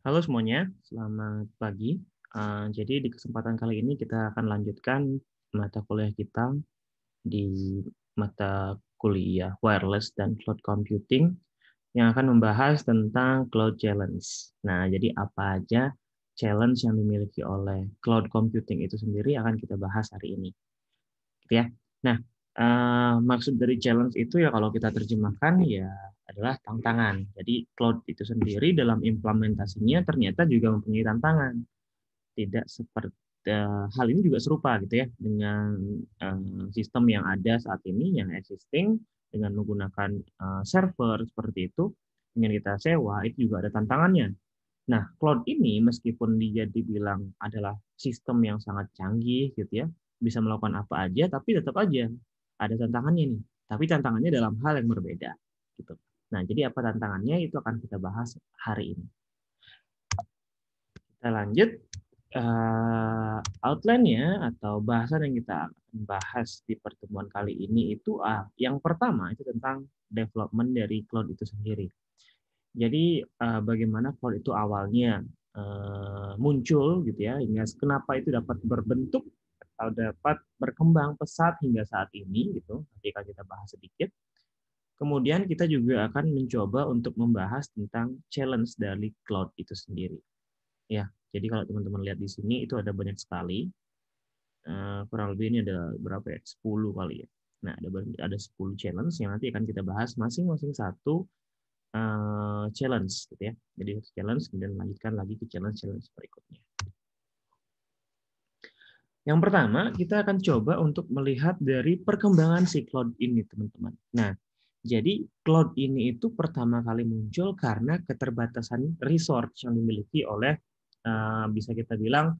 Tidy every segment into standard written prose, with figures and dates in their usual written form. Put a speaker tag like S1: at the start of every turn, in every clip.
S1: Halo semuanya, selamat pagi. Jadi di kesempatan kali ini kita akan lanjutkan mata kuliah kita di mata kuliah Wireless dan Cloud Computing yang akan membahas tentang Cloud Challenge. Nah, jadi apa aja challenge yang dimiliki oleh Cloud Computing itu sendiri akan kita bahas hari ini, gitu ya. Nah, maksud dari challenge itu ya kalau kita terjemahkan ya adalah tantangan. Jadi cloud itu sendiri dalam implementasinya ternyata juga mempunyai tantangan. Tidak seperti hal ini juga serupa gitu ya dengan sistem yang ada saat ini yang existing dengan menggunakan server seperti itu dengan kita sewa itu juga ada tantangannya. Nah, cloud ini meskipun dia dibilang adalah sistem yang sangat canggih gitu ya, bisa melakukan apa aja, tapi tetap aja ada tantangannya nih. Tapi tantangannya dalam hal yang berbeda gitu. Nah, jadi apa tantangannya itu akan kita bahas hari ini. Kita lanjut outline-nya atau bahasan yang kita akan bahas di pertemuan kali ini itu yang pertama itu tentang development dari cloud itu sendiri. Jadi bagaimana cloud itu awalnya muncul gitu ya, hingga kenapa itu dapat berbentuk atau dapat berkembang pesat hingga saat ini gitu. Nanti akan kita bahas sedikit. Kemudian kita juga akan mencoba untuk membahas tentang challenge dari cloud itu sendiri. Ya, jadi kalau teman-teman lihat di sini itu ada banyak sekali. Kurang lebih ini ada berapa ya? 10 kali ya. Nah, ada 10 challenge yang nanti akan kita bahas masing-masing satu challenge gitu ya. Jadi satu challenge kemudian lanjutkan lagi ke challenge berikutnya. Yang pertama, kita akan coba untuk melihat dari perkembangan si cloud ini, teman-teman. Nah, jadi cloud ini itu pertama kali muncul karena keterbatasan resource yang dimiliki oleh bisa kita bilang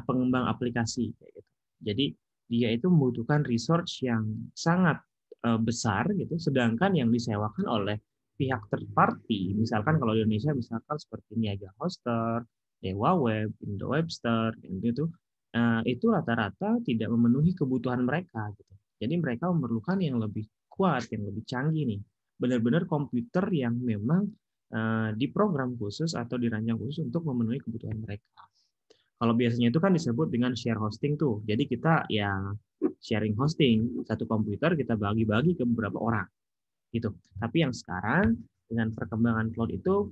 S1: pengembang aplikasi kayak gitu. Jadi dia itu membutuhkan resource yang sangat besar gitu, sedangkan yang disewakan oleh pihak third party, misalkan kalau di Indonesia misalkan seperti Niaga Hoster, Dewa Web, Indo Webster, gitu itu rata-rata tidak memenuhi kebutuhan mereka gitu. Jadi mereka memerlukan yang lebih kuat, yang lebih canggih nih. Benar-benar komputer yang memang diprogram khusus atau dirancang khusus untuk memenuhi kebutuhan mereka. Kalau biasanya itu kan disebut dengan share hosting tuh. Jadi kita ya sharing hosting, satu komputer kita bagi-bagi ke beberapa orang gitu. Tapi yang sekarang dengan perkembangan cloud itu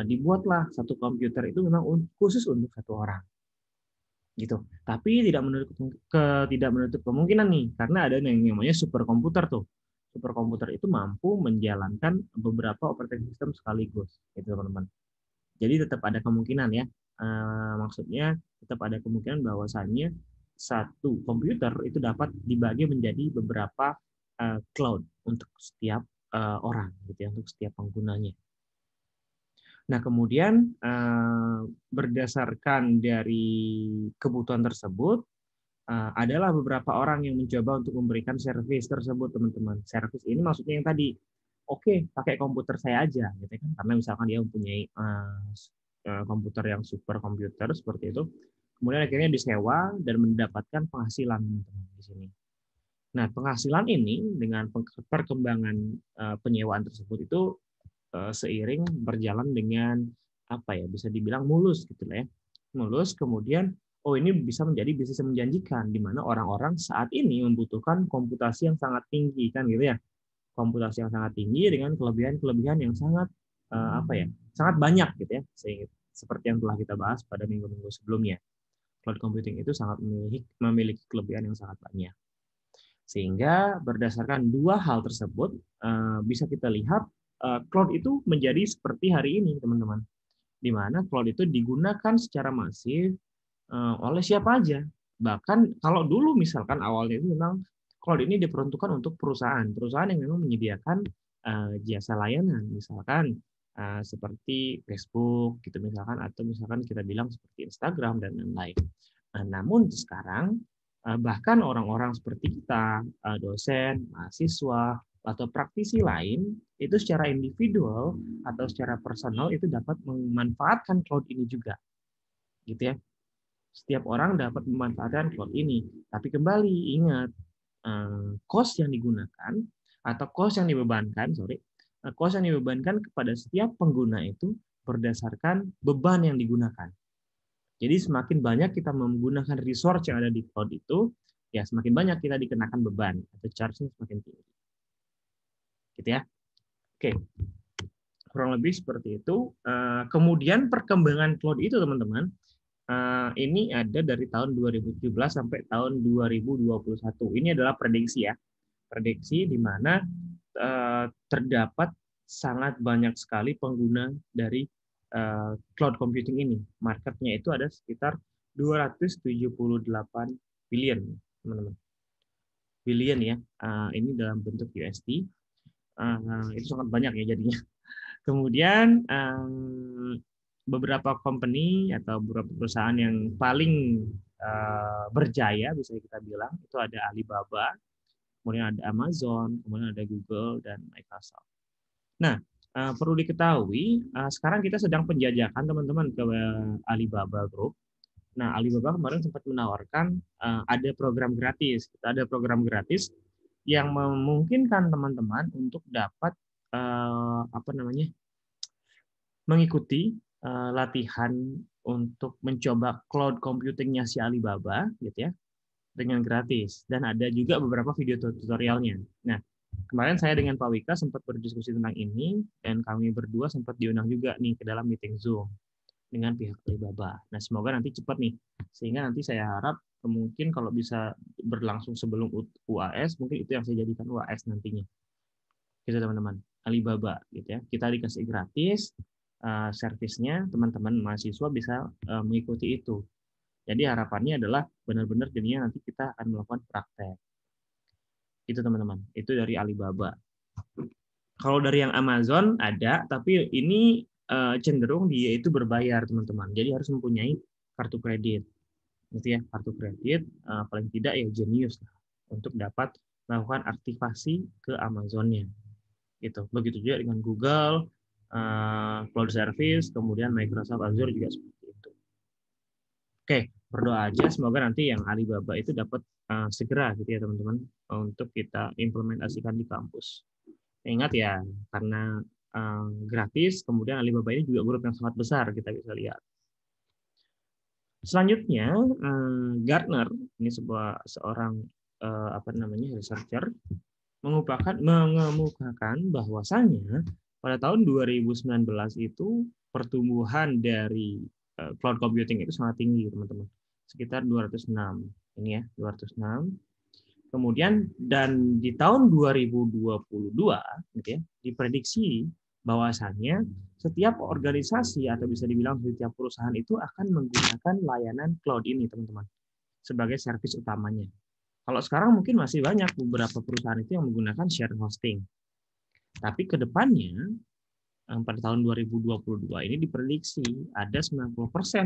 S1: dibuatlah satu komputer itu memang khusus untuk satu orang gitu. Tapi tidak menutup kemungkinan nih karena ada yang namanya superkomputer tuh. Superkomputer itu mampu menjalankan beberapa operating system sekaligus, gitu teman-teman. Jadi tetap ada kemungkinan ya. Maksudnya tetap ada kemungkinan bahwasannya satu komputer itu dapat dibagi menjadi beberapa cloud untuk setiap orang gitu ya, untuk setiap penggunanya. Nah, kemudian berdasarkan dari kebutuhan tersebut, adalah beberapa orang yang mencoba untuk memberikan servis tersebut, teman-teman. Servis ini maksudnya yang tadi, oke, pakai komputer saya aja, gitu kan? Karena misalkan dia mempunyai komputer yang super komputer seperti itu, kemudian akhirnya disewa dan mendapatkan penghasilan, teman-teman di sini. Nah, penghasilan ini dengan perkembangan penyewaan tersebut itu seiring berjalan dengan apa ya bisa dibilang mulus gitu lah ya, mulus. Kemudian ini bisa menjadi bisnis yang menjanjikan di mana orang-orang saat ini membutuhkan komputasi yang sangat tinggi kan gitu ya, komputasi yang sangat tinggi dengan kelebihan-kelebihan yang sangat apa ya sangat banyak gitu ya, sehingga seperti yang telah kita bahas pada minggu-minggu sebelumnya, cloud computing itu sangat memiliki kelebihan yang sangat banyak. Sehingga berdasarkan dua hal tersebut bisa kita lihat cloud itu menjadi seperti hari ini, teman-teman. Di mana cloud itu digunakan secara masif oleh siapa aja. Bahkan kalau dulu misalkan awalnya itu memang cloud ini diperuntukkan untuk perusahaan yang memang menyediakan jasa layanan, misalkan seperti Facebook gitu misalkan, atau misalkan kita bilang seperti Instagram dan lain-lain. Namun sekarang bahkan orang-orang seperti kita, dosen, mahasiswa, atau praktisi lain, itu secara individual atau secara personal itu dapat memanfaatkan cloud ini juga, gitu ya. Setiap orang dapat memanfaatkan cloud ini. Tapi kembali ingat, cost yang digunakan atau cost yang dibebankan kepada setiap pengguna itu berdasarkan beban yang digunakan. Jadi semakin banyak kita menggunakan resource yang ada di cloud itu, ya semakin banyak kita dikenakan beban atau charge-nya semakin tinggi. Gitu ya. Oke. Kurang lebih seperti itu. Kemudian perkembangan cloud itu teman-teman, ini ada dari tahun 2017 sampai tahun 2021. Ini adalah prediksi ya. Prediksi di mana terdapat sangat banyak sekali pengguna dari cloud computing ini. Marketnya itu ada sekitar 278 billion, teman-teman. Billion ya. Ini dalam bentuk USD. Itu sangat banyak ya jadinya. Kemudian beberapa company atau beberapa perusahaan yang paling berjaya bisa kita bilang itu ada Alibaba, kemudian ada Amazon, kemudian ada Google dan Microsoft. Nah, perlu diketahui sekarang kita sedang penjajakan teman-teman ke Alibaba Group. Nah, Alibaba kemarin sempat menawarkan ada program gratis. Kita ada program gratis yang memungkinkan teman-teman untuk dapat mengikuti latihan untuk mencoba cloud computingnya si Alibaba gitu ya dengan gratis, dan ada juga beberapa video tutorialnya. Nah, kemarin saya dengan Pak Wika sempat berdiskusi tentang ini, dan kami berdua sempat diundang juga nih ke dalam meeting Zoom dengan pihak Alibaba. Nah, semoga nanti cepat nih, sehingga nanti saya harap mungkin kalau bisa berlangsung sebelum UAS, mungkin itu yang saya jadikan UAS nantinya. Gitu teman-teman, Alibaba gitu ya. Kita dikasih gratis servisnya, teman-teman mahasiswa bisa mengikuti itu. Jadi harapannya adalah benar-benar jadinya nanti kita akan melakukan praktek. Itu teman-teman. Itu dari Alibaba. Kalau dari yang Amazon ada, tapi ini cenderung dia itu berbayar teman-teman. Jadi harus mempunyai kartu kredit. Gitu ya, kartu kredit paling tidak ya Genius lah, untuk dapat melakukan aktivasi ke Amazonnya. Gitu. Begitu juga dengan Google Cloud Service, kemudian Microsoft Azure juga seperti itu. Oke, berdoa aja semoga nanti yang Alibaba itu dapat segera gitu ya teman-teman untuk kita implementasikan di kampus. Ingat ya, karena gratis, kemudian Alibaba ini juga grup yang sangat besar kita bisa lihat. Selanjutnya Gartner, ini seorang researcher mengemukakan bahwasannya pada tahun 2019 itu pertumbuhan dari cloud computing itu sangat tinggi, teman-teman. Sekitar 206. Ini ya, 206. Kemudian dan di tahun 2022 gitu ya, diprediksi bahwasannya setiap organisasi atau bisa dibilang setiap perusahaan itu akan menggunakan layanan cloud ini, teman-teman, sebagai servis utamanya. Kalau sekarang mungkin masih banyak beberapa perusahaan itu yang menggunakan share hosting. Tapi ke depannya pada tahun 2022 ini diprediksi ada 90%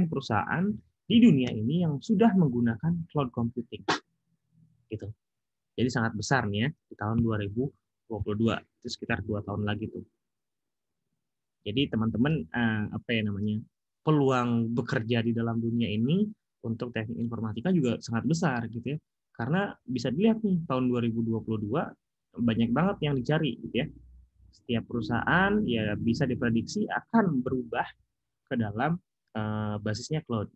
S1: perusahaan di dunia ini yang sudah menggunakan cloud computing. Gitu. Jadi sangat besar nih ya di tahun 2022. Itu sekitar 2 tahun lagi tuh. Jadi teman-teman peluang bekerja di dalam dunia ini untuk teknik informatika juga sangat besar gitu ya. Karena bisa dilihat nih tahun 2022 banyak banget yang dicari gitu ya. Setiap perusahaan ya bisa diprediksi akan berubah ke dalam basisnya cloud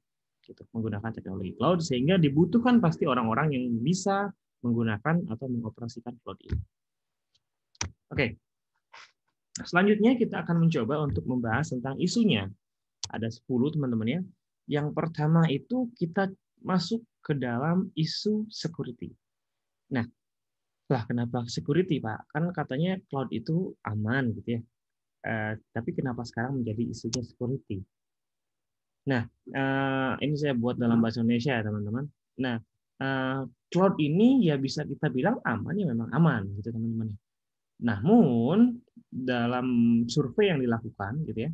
S1: gitu, menggunakan teknologi cloud, sehingga dibutuhkan pasti orang-orang yang bisa menggunakan atau mengoperasikan cloud ini. Oke. Selanjutnya kita akan mencoba untuk membahas tentang isunya. Ada 10 teman-teman ya. Yang pertama itu kita masuk ke dalam isu security. Nah, kenapa security, Pak? Kan katanya cloud itu aman gitu ya. Tapi kenapa sekarang menjadi isunya security? Nah, ini saya buat dalam bahasa Indonesia ya, teman-teman. Nah, cloud ini ya bisa kita bilang aman ya, memang aman gitu, teman-teman. Namun dalam survei yang dilakukan gitu ya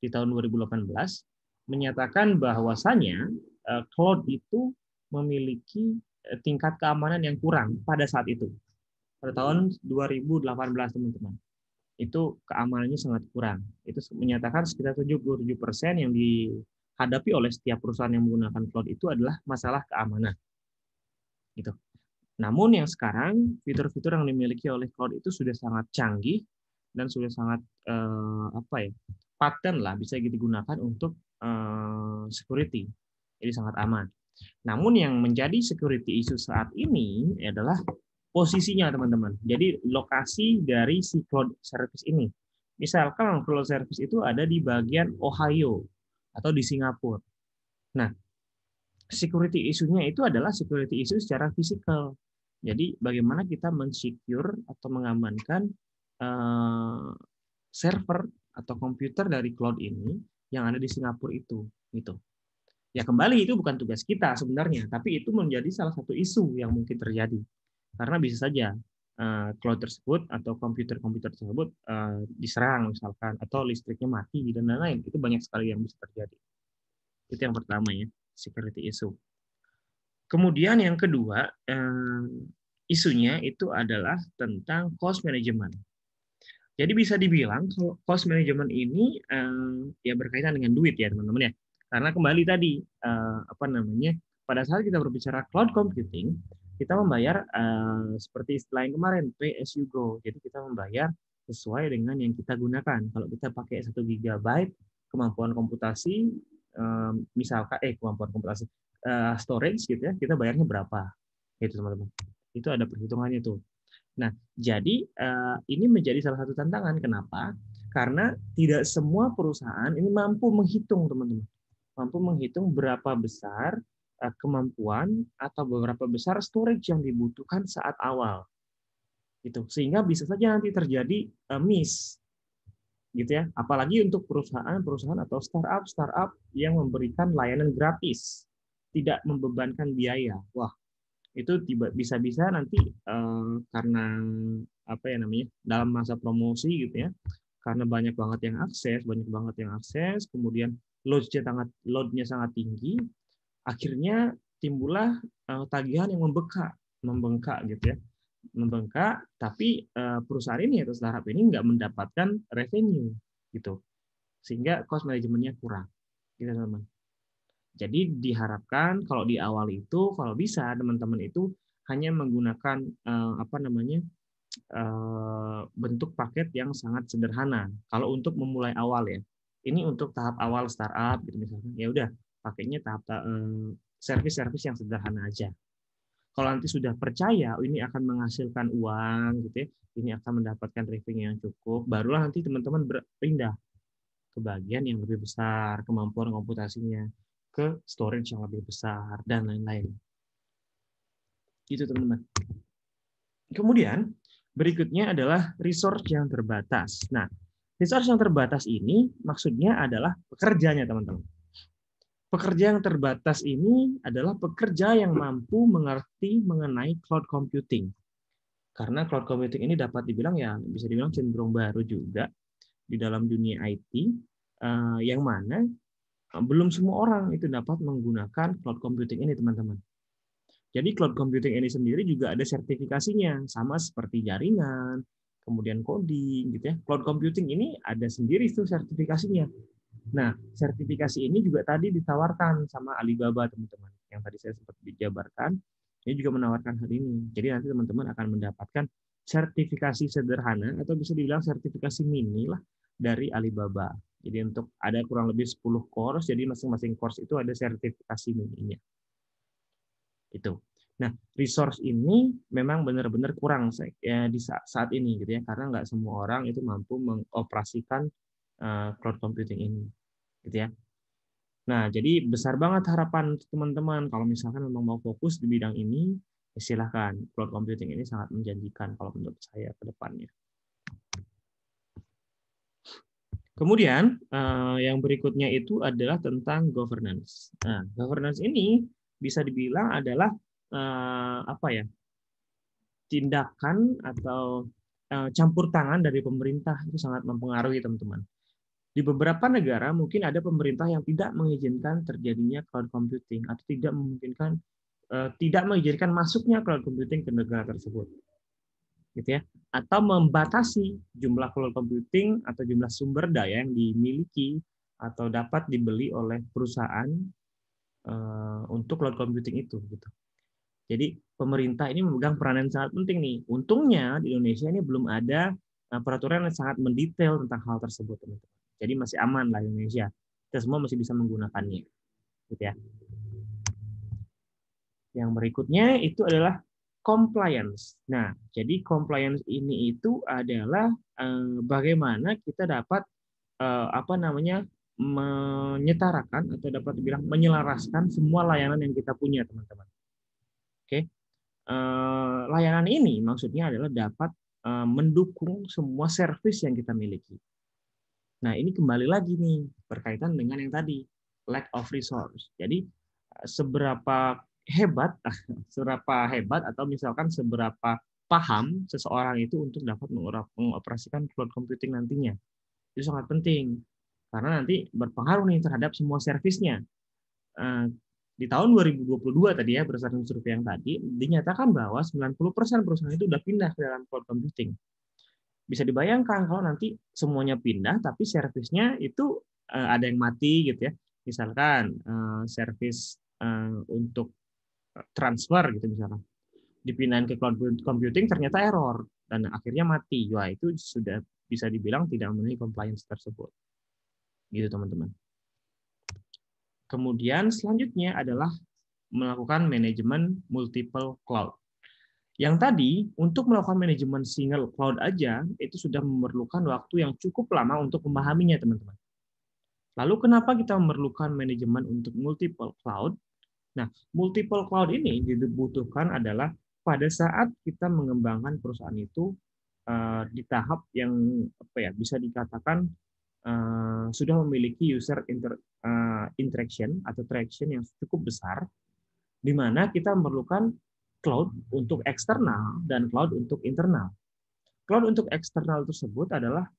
S1: di tahun 2018 menyatakan bahwasanya cloud itu memiliki tingkat keamanan yang kurang pada saat itu. Pada tahun 2018 teman-teman. Itu keamanannya sangat kurang. Itu menyatakan sekitar 77% yang dihadapi oleh setiap perusahaan yang menggunakan cloud itu adalah masalah keamanan. Gitu. Namun yang sekarang fitur-fitur yang dimiliki oleh cloud itu sudah sangat canggih dan sudah sangat paten lah, bisa digunakan untuk security. Jadi sangat aman. Namun yang menjadi security issue saat ini adalah posisinya, teman-teman. Jadi lokasi dari si cloud service ini. Misalkan cloud service itu ada di bagian Ohio atau di Singapura. Nah, security issue-nya itu adalah security issue secara fisikal. Jadi bagaimana kita mensecure atau mengamankan server atau komputer dari cloud ini yang ada di Singapura itu, gitu. Ya kembali itu bukan tugas kita sebenarnya, tapi itu menjadi salah satu isu yang mungkin terjadi. Karena bisa saja cloud tersebut atau komputer-komputer tersebut diserang misalkan, atau listriknya mati dan lain-lain. Itu banyak sekali yang bisa terjadi. Itu yang pertama ya, security issue. Kemudian yang kedua, isunya itu adalah tentang cost management. Jadi bisa dibilang kalau cost management ini ya berkaitan dengan duit ya teman-teman ya. Karena kembali tadi apa namanya, pada saat kita berbicara cloud computing, kita membayar seperti istilah yang kemarin, pay as you go. Jadi kita membayar sesuai dengan yang kita gunakan. Kalau kita pakai 1 GB kemampuan komputasi, misalkan kemampuan komputasi storage gitu ya, kita bayarnya berapa? Gitu teman-teman. Itu ada perhitungannya tuh. Nah, jadi ini menjadi salah satu tantangan. Kenapa? Karena tidak semua perusahaan ini mampu menghitung, teman-teman. Mampu menghitung berapa besar kemampuan atau berapa besar storage yang dibutuhkan saat awal. Gitu. Sehingga bisa saja nanti terjadi miss. Gitu ya. Apalagi untuk perusahaan-perusahaan atau startup yang memberikan layanan gratis, tidak membebankan biaya. Wah, itu bisa-bisa nanti karena apa ya namanya, dalam masa promosi gitu ya, karena banyak banget yang akses, kemudian loadnya sangat tinggi, akhirnya timbullah tagihan yang membengkak gitu ya, tapi perusahaan ini atau startup ini nggak mendapatkan revenue gitu, sehingga cost manajemennya kurang gitu teman-teman. Jadi diharapkan kalau di awal itu kalau bisa teman-teman itu hanya menggunakan apa namanya bentuk paket yang sangat sederhana. Kalau untuk memulai awal ya, ini untuk tahap awal startup gitu misalnya. Ya udah pakainya tahap service-service yang sederhana aja. Kalau nanti sudah percaya ini akan menghasilkan uang gitu ya, ini akan mendapatkan revenue yang cukup, barulah nanti teman-teman berpindah ke bagian yang lebih besar, kemampuan komputasinya, ke storage yang lebih besar, dan lain-lain. Itu teman-teman. Kemudian, berikutnya adalah resource yang terbatas. Nah, resource yang terbatas ini maksudnya adalah pekerjanya, teman-teman. Pekerja yang terbatas ini adalah pekerja yang mampu mengerti mengenai cloud computing. Karena cloud computing ini dapat dibilang ya bisa dibilang cenderung baru juga di dalam dunia IT, yang mana belum semua orang itu dapat menggunakan cloud computing ini, teman-teman. Jadi cloud computing ini sendiri juga ada sertifikasinya, sama seperti jaringan, kemudian coding, gitu ya. Cloud computing ini ada sendiri itu sertifikasinya. Nah, sertifikasi ini juga tadi ditawarkan sama Alibaba, teman-teman. Yang tadi saya sempat dijabarkan, ini juga menawarkan hal ini. Jadi nanti teman-teman akan mendapatkan sertifikasi sederhana atau bisa dibilang sertifikasi mini lah dari Alibaba. Jadi untuk ada kurang lebih 10 course, jadi masing-masing course itu ada sertifikasi mininya. Itu. Nah, resource ini memang benar-benar kurang di saat ini gitu ya, karena nggak semua orang itu mampu mengoperasikan cloud computing ini, gitu ya. Nah, jadi besar banget harapan teman-teman kalau misalkan memang mau fokus di bidang ini, ya silahkan. Cloud computing ini sangat menjanjikan kalau menurut saya ke depannya. Kemudian yang berikutnya itu adalah tentang governance. Nah, governance ini bisa dibilang adalah apa ya, tindakan atau campur tangan dari pemerintah itu sangat mempengaruhi, teman-teman. Di beberapa negara mungkin ada pemerintah yang tidak mengizinkan terjadinya cloud computing atau tidak mengizinkan masuknya cloud computing ke negara tersebut, gitu ya, atau membatasi jumlah cloud computing atau jumlah sumber daya yang dimiliki atau dapat dibeli oleh perusahaan untuk cloud computing itu, gitu. Jadi pemerintah ini memegang peranan sangat penting nih. Untungnya di Indonesia ini belum ada peraturan yang sangat mendetail tentang hal tersebut, teman-teman. Jadi masih aman lah Indonesia. Kita semua masih bisa menggunakannya. Gitu ya. Yang berikutnya itu adalah compliance. Nah, jadi compliance ini itu adalah bagaimana kita dapat menyetarakan atau dapat dibilang menyelaraskan semua layanan yang kita punya, teman-teman. Oke. Layanan ini maksudnya adalah dapat mendukung semua servis yang kita miliki. Nah, ini kembali lagi nih berkaitan dengan yang tadi, lack of resource. Jadi seberapa hebat atau misalkan seberapa paham seseorang itu untuk dapat mengoperasikan cloud computing nantinya. Itu sangat penting karena nanti berpengaruh nih terhadap semua servisnya. Di tahun 2022 tadi ya, berdasarkan survei yang tadi, dinyatakan bahwa 90% perusahaan itu sudah pindah ke dalam cloud computing. Bisa dibayangkan kalau nanti semuanya pindah, tapi servisnya itu ada yang mati gitu ya. Misalkan servis untuk transfer gitu misalkan. Dipindahin ke cloud computing ternyata error dan akhirnya mati. Wah, itu sudah bisa dibilang tidak memenuhi compliance tersebut. Gitu teman-teman. Kemudian selanjutnya adalah melakukan manajemen multiple cloud. Yang tadi, untuk melakukan manajemen single cloud aja, itu sudah memerlukan waktu yang cukup lama untuk memahaminya, teman-teman. Lalu kenapa kita memerlukan manajemen untuk multiple cloud? Nah, multiple cloud ini dibutuhkan adalah pada saat kita mengembangkan perusahaan itu di tahap yang bisa dikatakan sudah memiliki user interaction atau traction yang cukup besar, di mana kita memerlukan cloud untuk eksternal dan cloud untuk internal. Cloud untuk eksternal tersebut adalah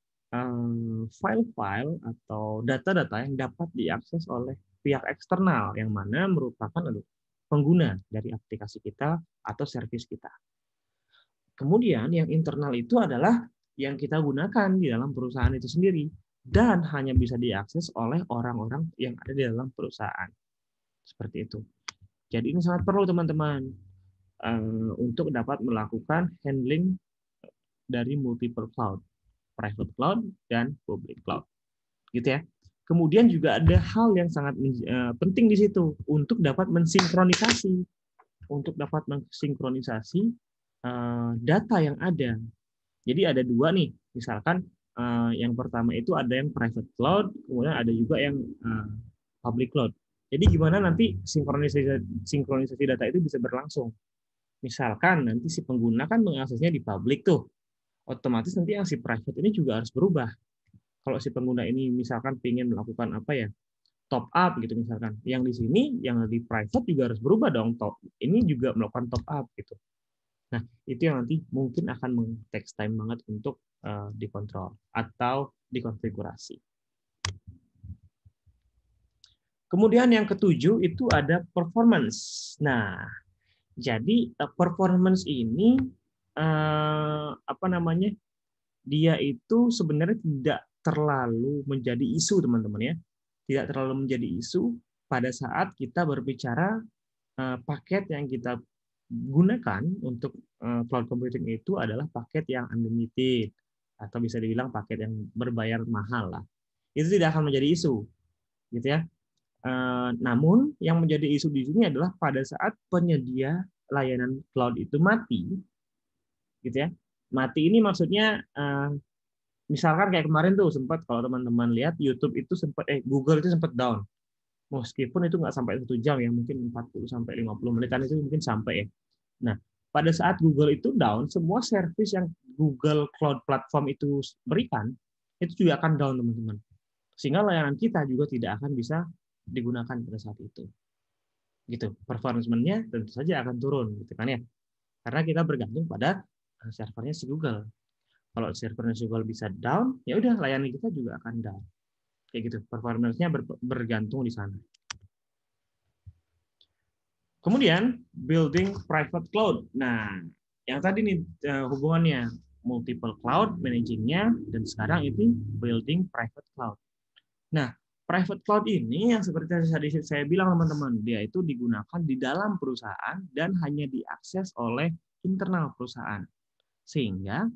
S1: file-file atau data-data yang dapat diakses oleh pihak eksternal yang mana merupakan pengguna dari aplikasi kita atau servis kita. Kemudian yang internal itu adalah yang kita gunakan di dalam perusahaan itu sendiri dan hanya bisa diakses oleh orang-orang yang ada di dalam perusahaan. Seperti itu. Jadi ini sangat perlu teman-teman untuk dapat melakukan handling dari multiple cloud, private cloud dan public cloud. Gitu ya. Kemudian juga ada hal yang sangat penting di situ untuk dapat mensinkronisasi data yang ada. Jadi ada dua nih, misalkan yang pertama itu ada yang private cloud, kemudian ada juga yang public cloud. Jadi gimana nanti sinkronisasi data itu bisa berlangsung. Misalkan nanti si pengguna kan mengaksesnya di public tuh, otomatis nanti yang si private ini juga harus berubah. Kalau si pengguna ini misalkan ingin melakukan top up gitu misalkan, yang di sini yang di private juga harus berubah dong, ini juga melakukan top up gitu. Nah, itu yang nanti mungkin akan take time banget untuk dikontrol atau dikonfigurasi. Kemudian yang ketujuh itu ada performance. Nah, jadi performance ini dia itu sebenarnya tidak terlalu menjadi isu, teman-teman ya. Tidak terlalu menjadi isu pada saat kita berbicara paket yang kita gunakan untuk cloud computing itu adalah paket yang unlimited atau bisa dibilang paket yang berbayar mahal lah. Itu tidak akan menjadi isu, gitu ya. Namun yang menjadi isu di sini adalah pada saat penyedia layanan cloud itu mati, gitu ya. Mati ini maksudnya misalkan kayak kemarin tuh sempat kalau teman-teman lihat YouTube itu sempat Google itu sempat down. Meskipun itu nggak sampai 1 jam ya, mungkin 40 sampai 50 menitan itu mungkin sampai ya. Nah, pada saat Google itu down, semua servis yang Google Cloud Platform itu berikan, itu juga akan down, teman-teman. Sehingga layanan kita juga tidak akan bisa digunakan pada saat itu. Gitu. Performance-nya tentu saja akan turun, gitu kan ya. Karena kita bergantung pada servernya si Google. Kalau servernya si Google bisa down, ya udah layanan kita juga akan down. Kayak gitu, performance-nya bergantung di sana. Kemudian building private cloud. Nah, yang tadi nih hubungannya multiple cloud managing-nya dan sekarang itu building private cloud. Nah, private cloud ini yang seperti tadi saya bilang teman-teman, dia itu digunakan di dalam perusahaan dan hanya diakses oleh internal perusahaan. Sehingga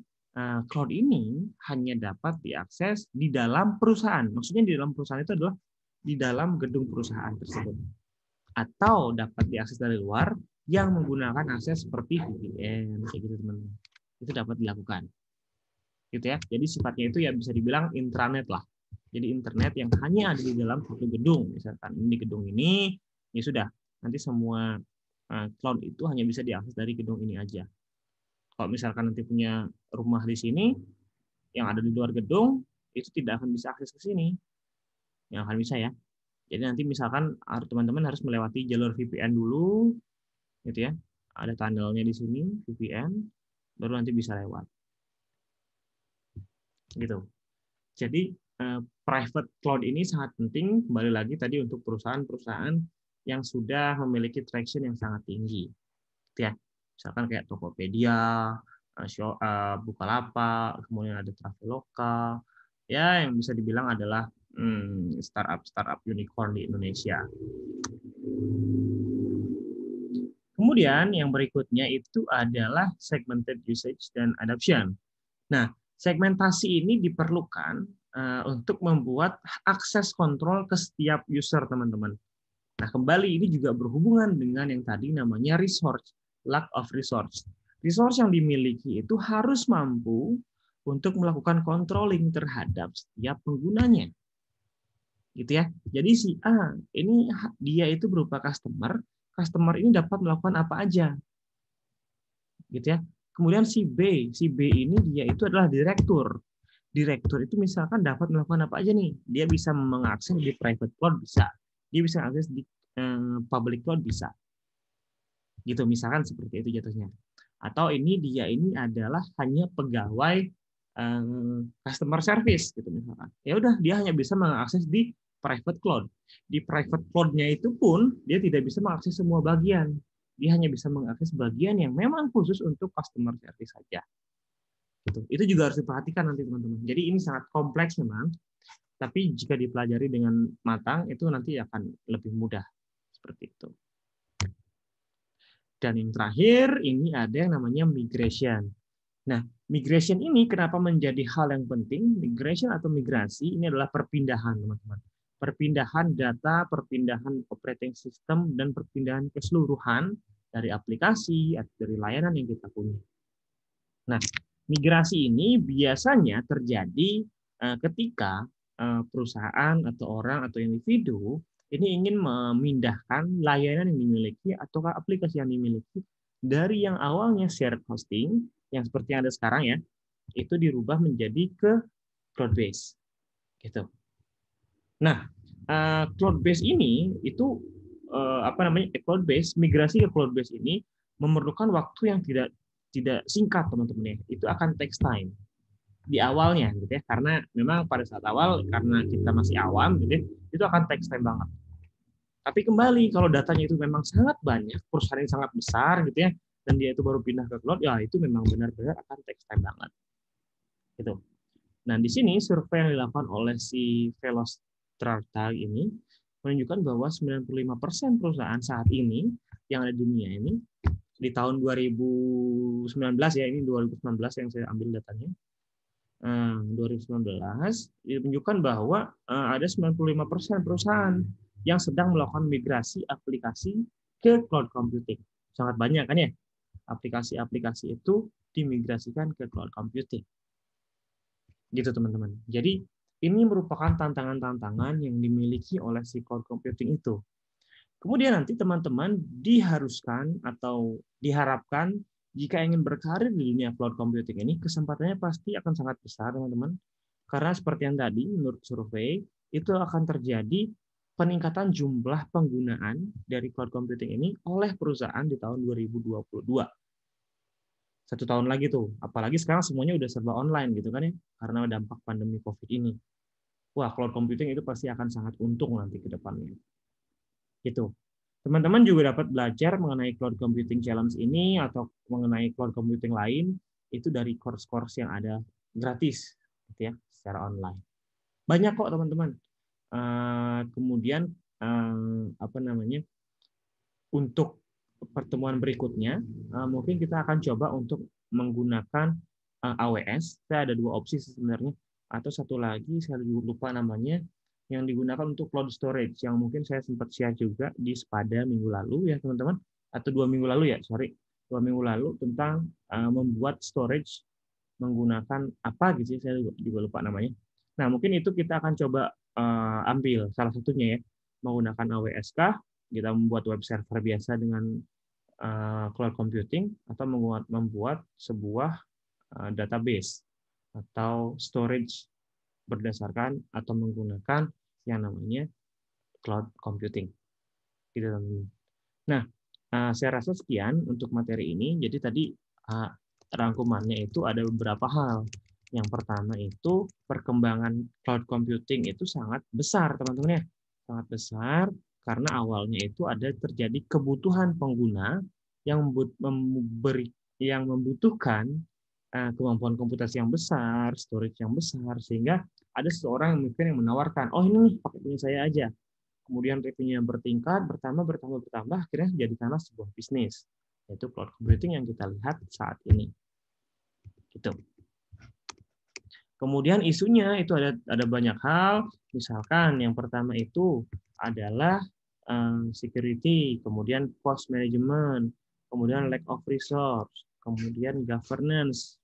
S1: cloud ini hanya dapat diakses di dalam perusahaan. Maksudnya di dalam perusahaan itu adalah di dalam gedung perusahaan tersebut. Atau dapat diakses dari luar yang menggunakan akses seperti VPN, kayak gitu teman-teman. Itu dapat dilakukan. Gitu ya. Jadi sifatnya itu ya bisa dibilang intranet lah. Jadi internet yang hanya ada di dalam satu gedung. Misalkan ini gedung ini, ya sudah. Nanti semua cloud itu hanya bisa diakses dari gedung ini aja. Kalau misalkan nanti punya rumah di sini, yang ada di luar gedung, itu tidak akan bisa akses ke sini. Yang akan bisa ya. Jadi nanti misalkan teman-teman harus melewati jalur VPN dulu, gitu ya. Ada tunnelnya di sini, VPN, baru nanti bisa lewat. Gitu. Jadi private cloud ini sangat penting, kembali lagi tadi untuk perusahaan-perusahaan yang sudah memiliki traction yang sangat tinggi. Gitu ya. Misalkan kayak Tokopedia, Bukalapak, kemudian ada Traveloka, ya yang bisa dibilang adalah startup unicorn di Indonesia. Kemudian yang berikutnya itu adalah segmented usage dan adoption. Nah, segmentasi ini diperlukan untuk membuat akses kontrol ke setiap user, teman-teman. Nah, kembali ini juga berhubungan dengan yang tadi namanya resource, lack of resource. Resource yang dimiliki itu harus mampu untuk melakukan controlling terhadap setiap penggunanya. Gitu ya. Jadi si A ini dia itu berupa customer ini dapat melakukan apa aja. Gitu ya. Kemudian si B ini dia itu adalah direktur. Direktur itu misalkan dapat melakukan apa aja nih? Dia bisa mengakses di private cloud bisa. Dia bisa akses di public cloud bisa. Gitu misalkan seperti itu jatuhnya. Atau dia ini adalah hanya pegawai customer service gitu misalkan. Ya udah dia hanya bisa mengakses di private cloud. Di private cloud-nya itu pun dia tidak bisa mengakses semua bagian. Dia hanya bisa mengakses bagian yang memang khusus untuk customer service saja. Gitu. Itu juga harus diperhatikan nanti teman-teman. Jadi ini sangat kompleks memang, tapi jika dipelajari dengan matang itu nanti akan lebih mudah seperti itu. Dan yang terakhir ini ada yang namanya migration. Nah, migration ini kenapa menjadi hal yang penting? Migration atau migrasi ini adalah perpindahan, teman-teman. Perpindahan data, perpindahan operating system, dan perpindahan keseluruhan dari aplikasi atau dari layanan yang kita punya. Nah, migrasi ini biasanya terjadi ketika perusahaan atau orang atau individu ini ingin memindahkan layanan yang dimiliki atau aplikasi yang dimiliki dari yang awalnya shared hosting yang seperti yang ada sekarang ya, itu dirubah menjadi ke cloud base. Gitu. Nah, cloud base ini itu cloud base, migrasi ke cloud base ini memerlukan waktu yang tidak singkat, teman-teman ya. Itu akan takes time di awalnya gitu ya, karena memang pada saat awal karena kita masih awam gitu ya, itu akan takes time banget. Tapi kembali kalau datanya itu memang sangat banyak, perusahaan yang sangat besar gitu ya, dan dia itu baru pindah ke cloud, ya itu memang benar-benar akan takes time banget. Gitu. Nah, di sini survei yang dilakukan oleh si Velostrata ini menunjukkan bahwa 95% perusahaan saat ini yang ada di dunia ini di tahun 2019 ya, ini 2019 yang saya ambil datanya. 2019 menunjukkan bahwa ada 95% perusahaan yang sedang melakukan migrasi aplikasi ke cloud computing. Sangat banyak kan ya? Aplikasi-aplikasi itu dimigrasikan ke cloud computing. Gitu teman-teman. Jadi ini merupakan tantangan-tantangan yang dimiliki oleh si cloud computing itu. Kemudian nanti teman-teman diharuskan atau diharapkan jika ingin berkarir di dunia cloud computing ini, kesempatannya pasti akan sangat besar teman-teman. Karena seperti yang tadi menurut survei, itu akan terjadi peningkatan jumlah penggunaan dari cloud computing ini oleh perusahaan di tahun 2022. 1 tahun lagi tuh, apalagi sekarang semuanya udah serba online gitu kan ya, karena dampak pandemi COVID ini. Wah, cloud computing itu pasti akan sangat untung nanti ke depannya. Gitu. Teman-teman juga dapat belajar mengenai cloud computing challenge ini atau mengenai cloud computing lain itu dari course-course yang ada gratis gitu ya, secara online. Banyak kok teman-teman. Kemudian untuk pertemuan berikutnya mungkin kita akan coba untuk menggunakan AWS. Saya ada dua opsi sebenarnya. Atau satu lagi, saya lupa namanya, yang digunakan untuk cloud storage, yang mungkin saya sempat share juga di Spada minggu lalu ya teman-teman, atau 2 minggu lalu ya, sorry, 2 minggu lalu tentang membuat storage menggunakan apa gitu, saya juga lupa namanya. Nah, mungkin itu kita akan coba ambil salah satunya ya, menggunakan AWS kah, kita membuat web server biasa dengan cloud computing, atau membuat sebuah database atau storage berdasarkan atau menggunakan yang namanya cloud computing. Gitu, teman-teman. Nah, saya rasa sekian untuk materi ini. Jadi tadi rangkumannya itu ada beberapa hal. Yang pertama itu perkembangan cloud computing itu sangat besar, teman-teman ya. Sangat besar karena awalnya itu ada terjadi kebutuhan pengguna yang membutuhkan kemampuan komputasi yang besar, storage yang besar, sehingga ada seseorang yang mungkin yang menawarkan, oh ini nih pakai punya saya aja. Kemudian revenue-nya bertingkat, bertambah, akhirnya jadikanlah sebuah bisnis, yaitu cloud computing yang kita lihat saat ini. Gitu. Kemudian isunya itu ada banyak hal, misalkan yang pertama itu adalah security, kemudian cost management, kemudian lack of resource, kemudian governance,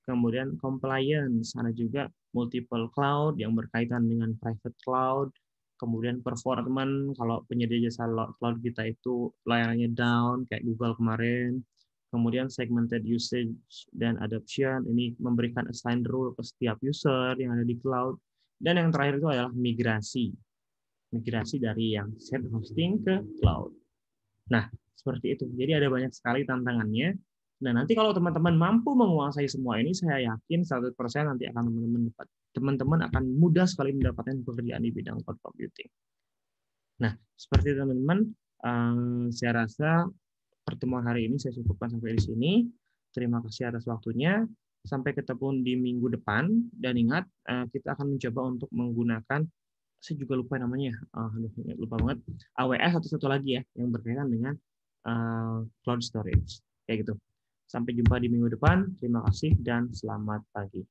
S1: kemudian compliance, ada juga multiple cloud yang berkaitan dengan private cloud, kemudian performance kalau penyedia jasa cloud kita itu layanannya down kayak Google kemarin, kemudian segmented usage dan adoption, ini memberikan assigned rule ke setiap user yang ada di cloud, dan yang terakhir itu adalah migrasi dari yang shared hosting ke cloud. Nah, seperti itu. Jadi ada banyak sekali tantangannya. Nah, nanti kalau teman-teman mampu menguasai semua ini, saya yakin 100% nanti akan teman-teman akan mudah sekali mendapatkan pekerjaan di bidang cloud computing. Nah, seperti teman-teman, saya rasa pertemuan hari ini saya cukupkan sampai di sini. Terima kasih atas waktunya. Sampai ketemu di minggu depan. Dan ingat, kita akan mencoba untuk menggunakan, saya juga lupa namanya, lupa banget, AWS atau satu lagi ya, yang berkaitan dengan cloud storage. Kayak gitu. Sampai jumpa di minggu depan. Terima kasih dan selamat pagi.